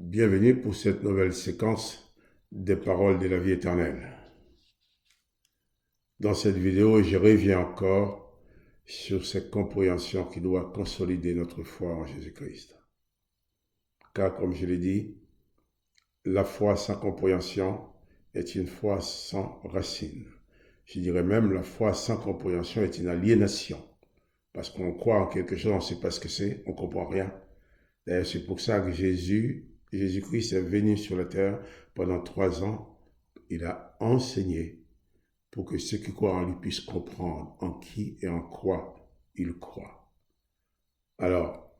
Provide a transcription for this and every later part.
Bienvenue pour cette nouvelle séquence des paroles de la vie éternelle. Dans cette vidéo, je reviens encore sur cette compréhension qui doit consolider notre foi en Jésus-Christ. Car comme je l'ai dit, la foi sans compréhension est une foi sans racine. Je dirais même la foi sans compréhension est une aliénation. Parce qu'on croit en quelque chose, on ne sait pas ce que c'est, on ne comprend rien. D'ailleurs, c'est pour ça que Jésus-Christ est venu sur la terre pendant 3 ans. Il a enseigné pour que ceux qui croient en lui puissent comprendre en qui et en quoi ils croient. Alors,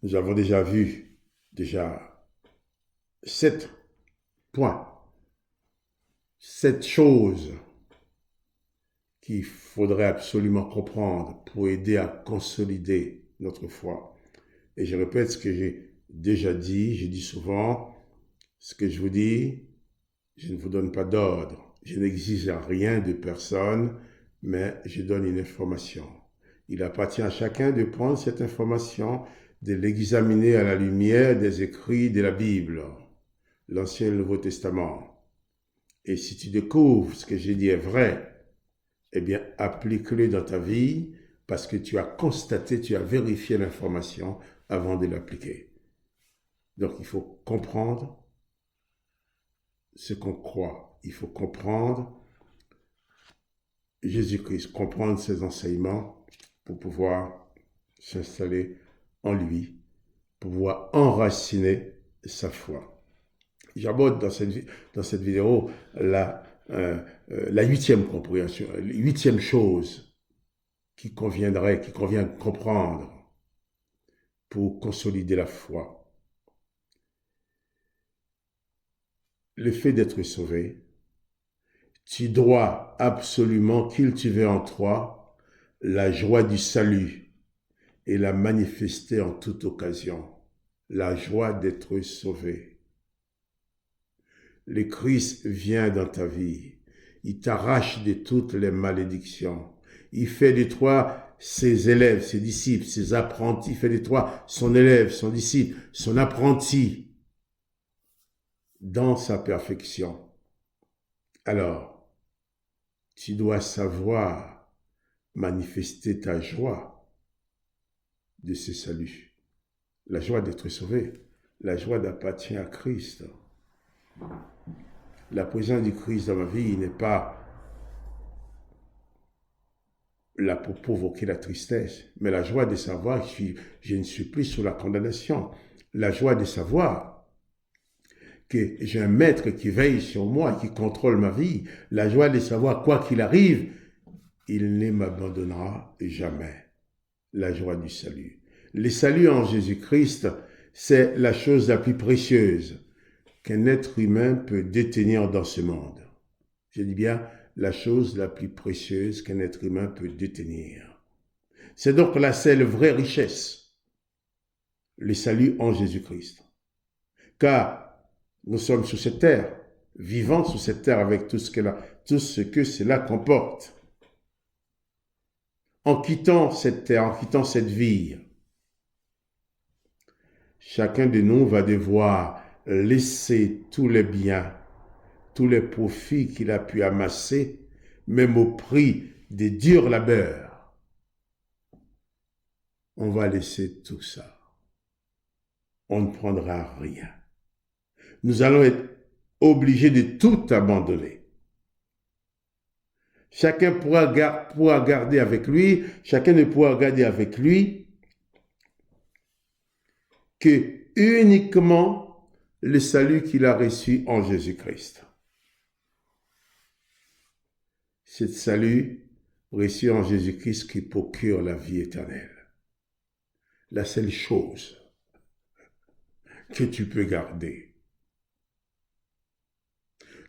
nous avons déjà vu 7 points, 7 choses qu'il faudrait absolument comprendre pour aider à consolider notre foi. Et je répète ce que j'ai déjà dit, je dis souvent, ce que je vous dis, je ne vous donne pas d'ordre, je n'exige rien de personne, mais je donne une information. Il appartient à chacun de prendre cette information, de l'examiner à la lumière des écrits de la Bible, l'Ancien et le Nouveau Testament. Et si tu découvres ce que j'ai dit est vrai, eh bien, applique-le dans ta vie parce que tu as constaté, tu as vérifié l'information avant de l'appliquer. Donc, il faut comprendre ce qu'on croit. Il faut comprendre Jésus-Christ, comprendre ses enseignements pour pouvoir s'installer en lui, pour pouvoir enraciner sa foi. J'aborde dans cette vidéo la 8e compréhension, la 8e chose qui convient de comprendre pour consolider la foi. Le fait d'être sauvé, tu dois absolument cultiver en toi la joie du salut et la manifester en toute occasion. La joie d'être sauvé. Le Christ vient dans ta vie. Il t'arrache de toutes les malédictions. Il fait de toi ses élèves, ses disciples, ses apprentis. Il fait de toi son élève, son disciple, son apprenti dans sa perfection. Alors, tu dois savoir manifester ta joie de ce salut. La joie d'être sauvé. La joie d'appartenir à Christ. La présence du Christ dans ma vie n'est pas là pour provoquer la tristesse, mais la joie de savoir que je ne suis plus sous la condamnation. La joie de savoir que j'ai un maître qui veille sur moi, qui contrôle ma vie. La joie de savoir, quoi qu'il arrive, il ne m'abandonnera jamais. La joie du salut. Le salut en Jésus-Christ, c'est la chose la plus précieuse qu'un être humain peut détenir dans ce monde. Je dis bien la chose la plus précieuse qu'un être humain peut détenir. C'est donc la seule vraie richesse, le salut en Jésus-Christ. Car nous sommes sur cette terre, vivant sur cette terre avec tout ce que cela comporte. En quittant cette terre, en quittant cette vie, chacun de nous va devoir laisser tous les biens, tous les profits qu'il a pu amasser, même au prix des durs labeurs. On va laisser tout ça. On ne prendra rien. Nous allons être obligés de tout abandonner. Chacun pourra garder avec lui, chacun ne pourra garder avec lui que uniquement le salut qu'il a reçu en Jésus-Christ. C'est le salut reçu en Jésus-Christ qui procure la vie éternelle. La seule chose que tu peux garder.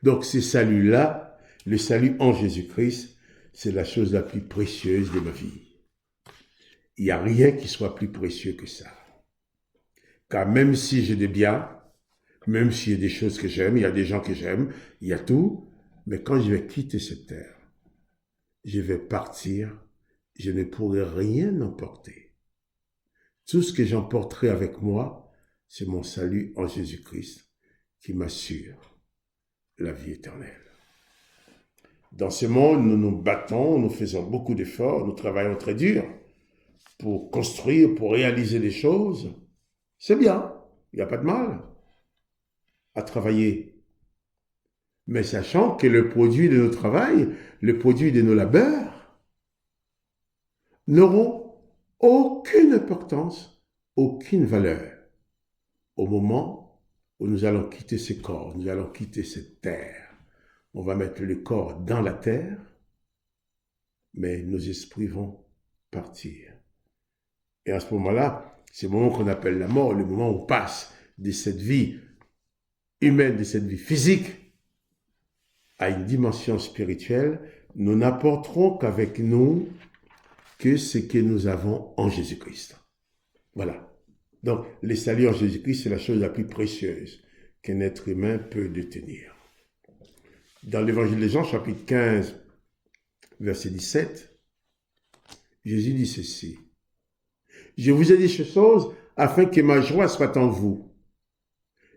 Donc ce salut-là, le salut en Jésus-Christ, c'est la chose la plus précieuse de ma vie. Il n'y a rien qui soit plus précieux que ça. Car même si j'ai des biens, même s'il y a des choses que j'aime, il y a des gens que j'aime, il y a tout, mais quand je vais quitter cette terre, je vais partir, je ne pourrai rien emporter. Tout ce que j'emporterai avec moi, c'est mon salut en Jésus-Christ qui m'assure la vie éternelle. Dans ce monde, nous nous battons, nous faisons beaucoup d'efforts, nous travaillons très dur pour construire, pour réaliser des choses. C'est bien, il n'y a pas de mal à travailler. Mais sachant que le produit de nos travail, le produit de nos labeurs, n'auront aucune importance, aucune valeur au moment où nous allons quitter ce corps, nous allons quitter cette terre. On va mettre le corps dans la terre, mais nos esprits vont partir. Et à ce moment-là, c'est le moment qu'on appelle la mort, le moment où on passe de cette vie humaine, de cette vie physique, à une dimension spirituelle. Nous n'apporterons qu'avec nous que ce que nous avons en Jésus-Christ. Voilà. Donc, le salut en Jésus-Christ, c'est la chose la plus précieuse qu'un être humain peut détenir. Dans l'évangile de Jean, chapitre 15, verset 17, Jésus dit ceci. Je vous ai dit ces choses afin que ma joie soit en vous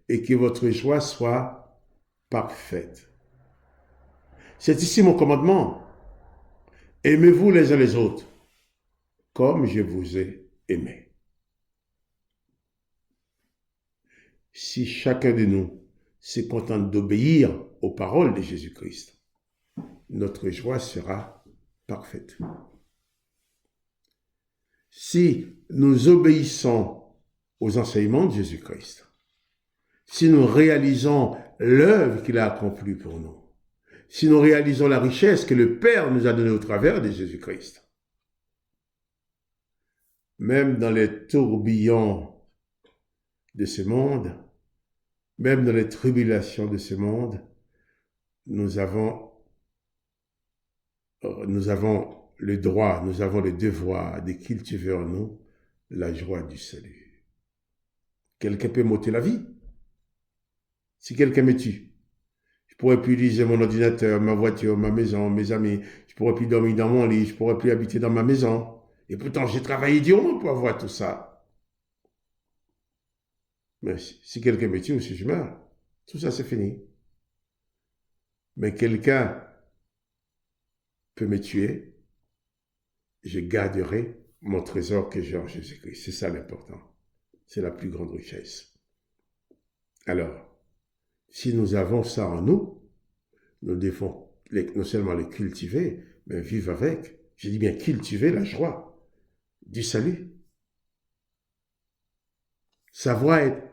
et que votre joie soit parfaite. C'est ici mon commandement. Aimez-vous les uns les autres comme je vous ai aimé. Si chacun de nous se contente d'obéir aux paroles de Jésus-Christ, notre joie sera parfaite. Si nous obéissons aux enseignements de Jésus-Christ, si nous réalisons l'œuvre qu'il a accomplie pour nous, si nous réalisons la richesse que le Père nous a donnée au travers de Jésus-Christ, même dans les tourbillons de ce monde, même dans les tribulations de ce monde, nous avons le droit, nous avons le devoir de cultiver en nous la joie du salut. Quelqu'un peut m'ôter la vie. Si quelqu'un me tue, je ne pourrais plus utiliser mon ordinateur, ma voiture, ma maison, mes amis. Je ne pourrais plus dormir dans mon lit, je ne pourrais plus habiter dans ma maison. Et pourtant, j'ai travaillé durement pour avoir tout ça. Mais si quelqu'un me tue ou si je meurs, tout ça c'est fini. Mais quelqu'un peut me tuer, je garderai mon trésor que j'ai en Jésus-Christ. C'est ça l'important. C'est la plus grande richesse. Alors, si nous avons ça en nous, nous devons non seulement le cultiver, mais vivre avec. Je dis bien cultiver la joie du salut. Savoir être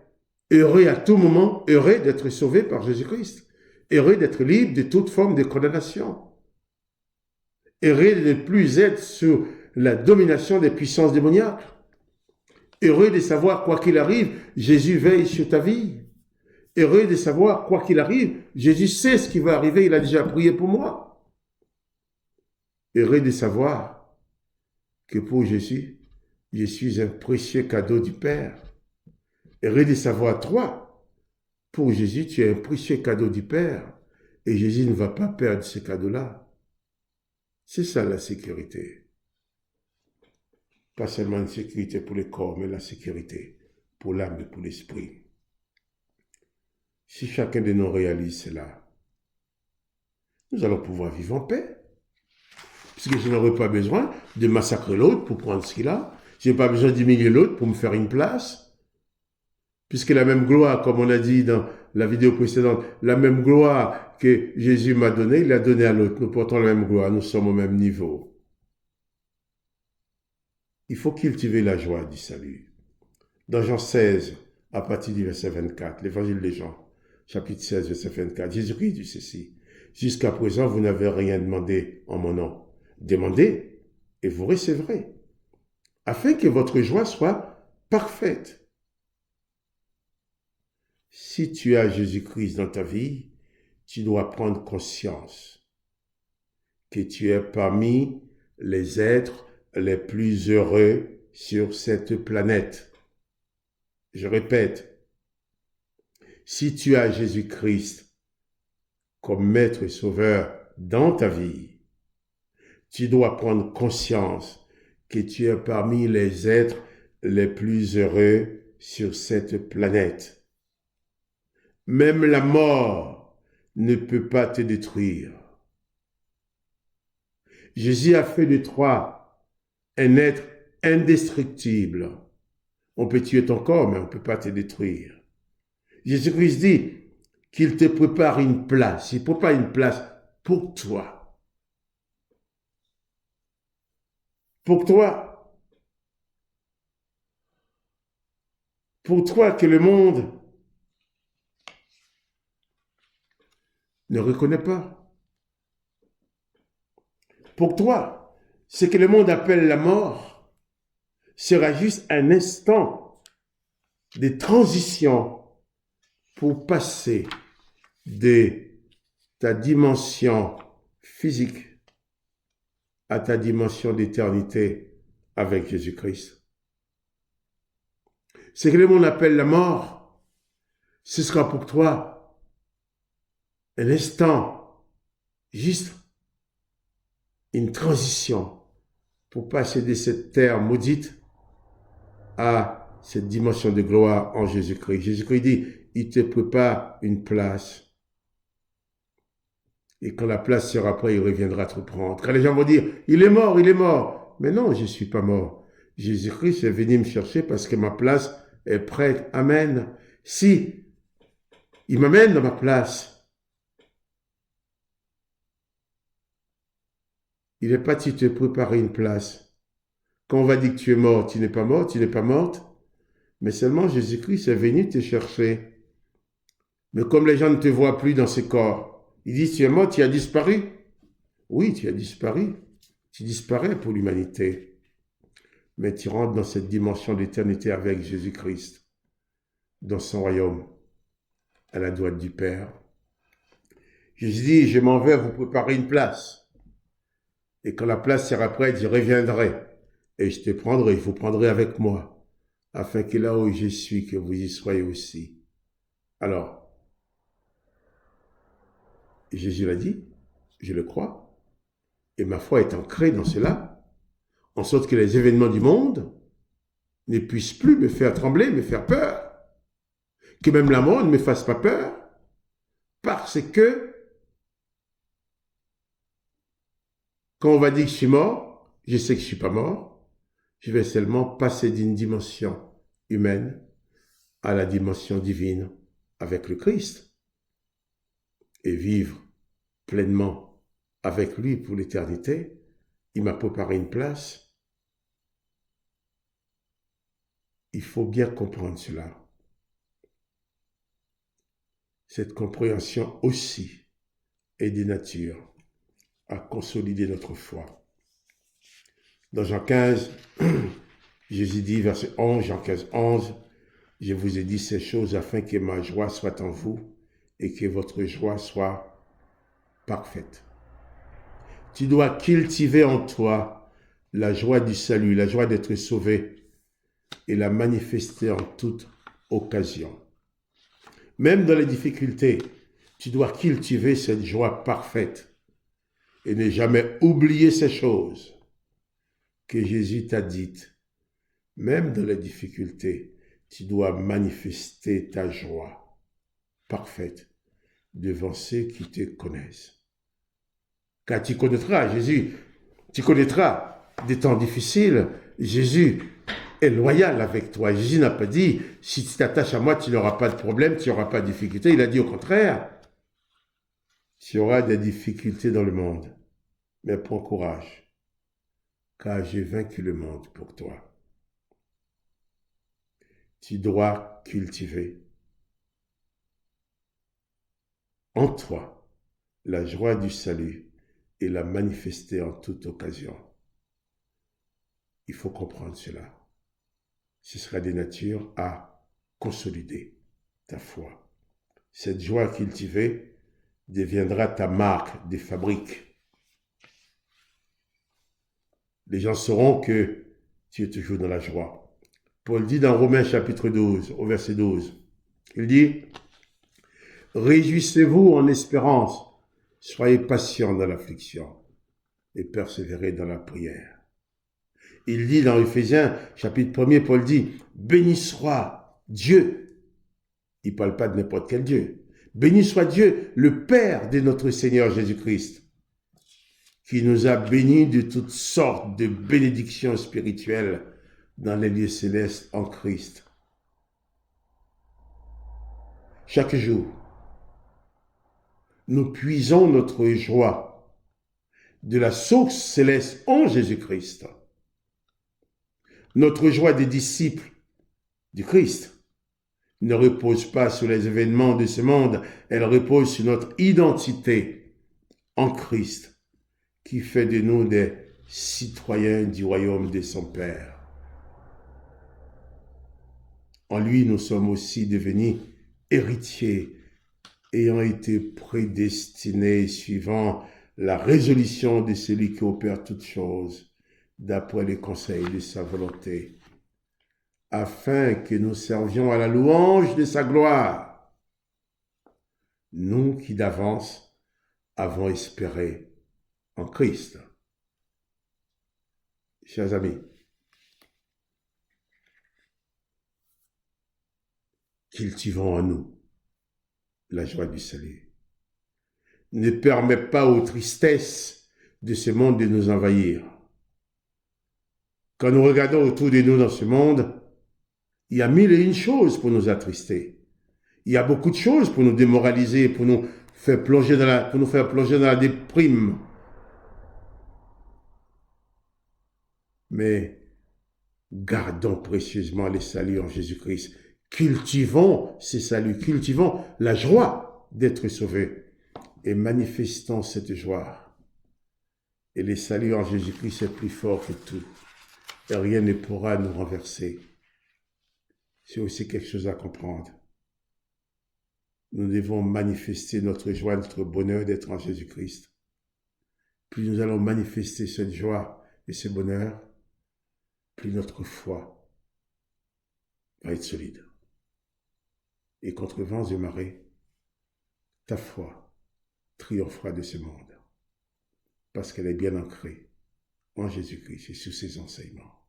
heureux à tout moment, heureux d'être sauvé par Jésus-Christ, heureux d'être libre de toute forme de condamnation, heureux de ne plus être sous la domination des puissances démoniaques, heureux de savoir, quoi qu'il arrive, Jésus veille sur ta vie, heureux de savoir, quoi qu'il arrive, Jésus sait ce qui va arriver, il a déjà prié pour moi, heureux de savoir que pour Jésus, je suis un précieux cadeau du Père, heureux de savoir, toi, pour Jésus, tu es un précieux cadeau du Père, et Jésus ne va pas perdre ce cadeau-là. C'est ça la sécurité. Pas seulement une sécurité pour le corps, mais la sécurité pour l'âme et pour l'esprit. Si chacun de nous réalise cela, nous allons pouvoir vivre en paix. Puisque je n'aurai pas besoin de massacrer l'autre pour prendre ce qu'il a. Je n'ai pas besoin d'humilier l'autre pour me faire une place. Puisque la même gloire, comme on a dit dans la vidéo précédente, la même gloire que Jésus m'a donnée, il l'a donnée à l'autre. Nous portons la même gloire, nous sommes au même niveau. Il faut cultiver la joie du salut. Dans Jean 16, à partir du verset 24, l'évangile de Jean, chapitre 16, verset 24, Jésus-Christ dit ceci. Jusqu'à présent, vous n'avez rien demandé en mon nom. Demandez et vous recevrez, afin que votre joie soit parfaite. Si tu as Jésus-Christ dans ta vie, tu dois prendre conscience que tu es parmi les êtres les plus heureux sur cette planète. Je répète, si tu as Jésus-Christ comme maître et sauveur dans ta vie, tu dois prendre conscience que tu es parmi les êtres les plus heureux sur cette planète. Même la mort ne peut pas te détruire. Jésus a fait de toi un être indestructible. On peut tuer ton corps, mais on ne peut pas te détruire. Jésus-Christ dit qu'il te prépare une place. Il prépare une place pour toi. Pour toi. Pour toi que le monde ne reconnaît pas. Pour toi, ce que le monde appelle la mort sera juste un instant de transition pour passer de ta dimension physique à ta dimension d'éternité avec Jésus-Christ. Ce que le monde appelle la mort, ce sera pour toi un instant, juste une transition pour passer de cette terre maudite à cette dimension de gloire en Jésus-Christ. Jésus-Christ dit, il te prépare une place. Et quand la place sera prête, il reviendra te prendre. Quand les gens vont dire, il est mort, il est mort. Mais non, je ne suis pas mort. Jésus-Christ est venu me chercher parce que ma place est prête. Amen. Si il m'amène dans ma place, il n'est pas si te préparer une place. Quand on va dire que tu es mort, tu n'es pas mort, tu n'es pas morte. Mais seulement Jésus-Christ est venu te chercher. Mais comme les gens ne te voient plus dans ce corps, ils disent, tu es mort, tu as disparu. Oui, tu as disparu. Tu disparais pour l'humanité. Mais tu rentres dans cette dimension d'éternité avec Jésus-Christ, dans son royaume, à la droite du Père. Jésus dit, je m'en vais vous préparer une place. Et quand la place sera prête, je reviendrai. Et je te prendrai, vous prendrez avec moi, afin que là où je suis, que vous y soyez aussi. Alors, Jésus l'a dit, je le crois, et ma foi est ancrée dans cela, en sorte que les événements du monde ne puissent plus me faire trembler, me faire peur, que même la mort ne me fasse pas peur, parce que quand on va dire que je suis mort, je sais que je ne suis pas mort, je vais seulement passer d'une dimension humaine à la dimension divine avec le Christ et vivre pleinement avec lui pour l'éternité. Il m'a préparé une place. Il faut bien comprendre cela. Cette compréhension aussi est de nature à consolider notre foi. Dans Jean 15, Jésus dit, verset 11, Jean 15, 11, « Je vous ai dit ces choses afin que ma joie soit en vous et que votre joie soit parfaite. » Tu dois cultiver en toi la joie du salut, la joie d'être sauvé et la manifester en toute occasion. Même dans les difficultés, tu dois cultiver cette joie parfaite et ne jamais oublier ces choses que Jésus t'a dites. Même dans les difficultés, tu dois manifester ta joie parfaite devant ceux qui te connaissent. Car tu connaîtras, Jésus, tu connaîtras des temps difficiles. Jésus est loyal avec toi. Jésus n'a pas dit, si tu t'attaches à moi, tu n'auras pas de problème, tu n'auras pas de difficulté. Il a dit au contraire, tu auras des difficultés dans le monde, mais prends courage, car j'ai vaincu le monde pour toi. Tu dois cultiver en toi la joie du salut et la manifester en toute occasion. Il faut comprendre cela. Ce sera de nature à consolider ta foi. Cette joie cultivée deviendra ta marque de fabrique. Les gens sauront que tu es toujours dans la joie. Paul dit dans Romains chapitre 12, au verset 12, il dit, « Réjouissez-vous en espérance, soyez patients dans l'affliction et persévérez dans la prière. » Il dit dans Éphésiens chapitre 1er, Paul dit, « Béni soit Dieu. Il ne parle pas de n'importe quel Dieu. Béni soit Dieu, le Père de notre Seigneur Jésus-Christ, qui nous a bénis de toutes sortes de bénédictions spirituelles dans les lieux célestes en Christ. Chaque jour, nous puisons notre joie de la source céleste en Jésus-Christ. Notre joie des disciples du Christ ne repose pas sur les événements de ce monde, elle repose sur notre identité en Christ, qui fait de nous des citoyens du royaume de son Père. En lui, nous sommes aussi devenus héritiers, ayant été prédestinés suivant la résolution de celui qui opère toutes choses, d'après les conseils de sa volonté, afin que nous servions à la louange de sa gloire, nous qui d'avance avons espéré en Christ. Chers amis, cultivons en nous la joie du salut. Ne permets pas aux tristesses de ce monde de nous envahir. Quand nous regardons autour de nous dans ce monde, il y a mille et une choses pour nous attrister. Il y a beaucoup de choses pour nous démoraliser, pour nous faire plonger dans la déprime. Mais gardons précieusement les saluts en Jésus-Christ. Cultivons ces saluts, cultivons la joie d'être sauvés et manifestons cette joie. Et les saluts en Jésus-Christ est plus fort que tout. Et rien ne pourra nous renverser. C'est aussi quelque chose à comprendre. Nous devons manifester notre joie, notre bonheur d'être en Jésus-Christ. Plus nous allons manifester cette joie et ce bonheur, plus notre foi va être solide. Et contre vents et marées, ta foi triomphera de ce monde, parce qu'elle est bien ancrée en Jésus-Christ et sous ses enseignements.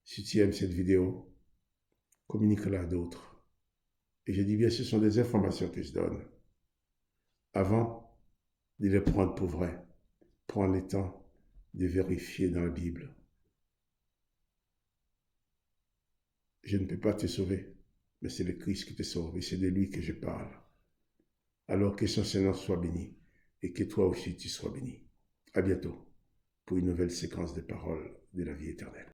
Si tu aimes cette vidéo, communique-la à d'autres. Et je dis bien, ce sont des informations que je donne. Avant de les prendre pour vraies, prends le temps de vérifier dans la Bible. Je ne peux pas te sauver, mais c'est le Christ qui te sauve et c'est de lui que je parle. Alors que son Seigneur soit béni et que toi aussi tu sois béni. À bientôt pour une nouvelle séquence de paroles de la vie éternelle.